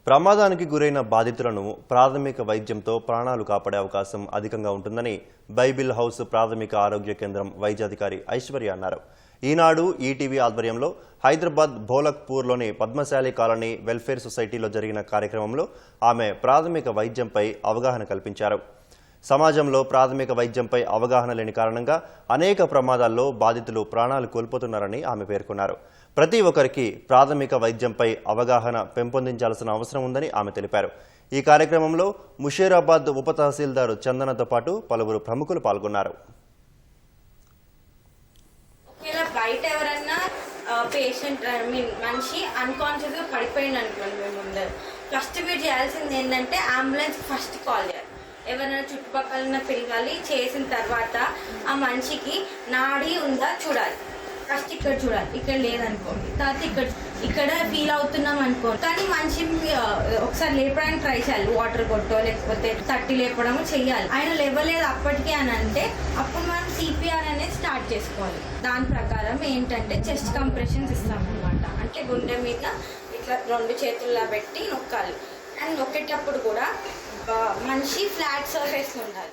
ప్రమాదానికి గురైన బాధితులను ప్రాథమిక వైద్యంతో ప్రాణాలు కాపాడే అవకాశం అధికంగా ఉంటుందని బైబిల్ హౌస్ ప్రాథమిక ఆరోగ్య కేంద్రం వైద్యాధికారి ఐశ్వర్య అన్నారు. ఈనాడు ఈటీవీ ఆధ్వర్యంలో హైదరాబాద్ భోలక్పూర్లోని పద్మశాలి కాలనీ వెల్ఫేర్ సొసైటీలో జరిగిన కార్యక్రమంలో ఆమె ప్రాథమిక వైద్యంపై అవగాహన కల్పించారు. సమాజంలో ప్రాథమిక వైద్యంపై అవగాహన లేని కారణంగా అనేక ప్రమాదాల్లో బాధితులు ప్రాణాలు కోల్పోతున్నారని ఆమె పేర్కొన్నారు. ప్రతి ఒక్కరికి ప్రాథమిక వైద్యంపై అవగాహన పెంపొందించాల్సిన అవసరం ఉందని ఆమె తెలిపారు. ఈ కార్యక్రమంలో ముషీరాబాద్ ఉప తహసీల్దార్ చందనతో పాటు పలువురు ప్రముఖులు పాల్గొన్నారు. పేషెంట్ మనిషి అన్కాన్షియస్ గా పడిపోయింది అనుకోండి, మేము ముందర ఫస్ట్ మీరు చేయాల్సింది ఏంటంటే అంబులెన్స్ ఫస్ట్ కాల్ చేయాలి. ఎవరైనా చుట్టుపక్కల పిలవాలి. చేసిన తర్వాత ఆ మనిషికి నాడి ఉందా చూడాలి. ఫస్ట్ ఇక్కడ చూడాలి, ఇక్కడ లేదనుకోండి. తర్వాత ఇక్కడ ఫీల్ అవుతున్నాం అనుకోండి, కానీ మనిషి ఒకసారి లేపడానికి ట్రై చేయాలి. వాటర్ కొట్టో లేకపోతే తట్టి లేపడము చెయ్యాలి. ఆయన లేవలేదు అప్పటికే అని అంటే అప్పుడు మనం సిపిఆర్ అనేది స్టార్ట్ చేసుకోవాలి. దాని ప్రకారం ఏంటంటే చెస్ట్ కంప్రెషన్స్ ఇస్తాం అనమాట. అంటే గుండె మీద ఇట్లా 2 చేతుల్లా పెట్టి నొక్కాలి. అండ్ నొక్కేటప్పుడు కూడా మనిషి ఫ్లాట్ సర్ఫేస్ ఉండాలి.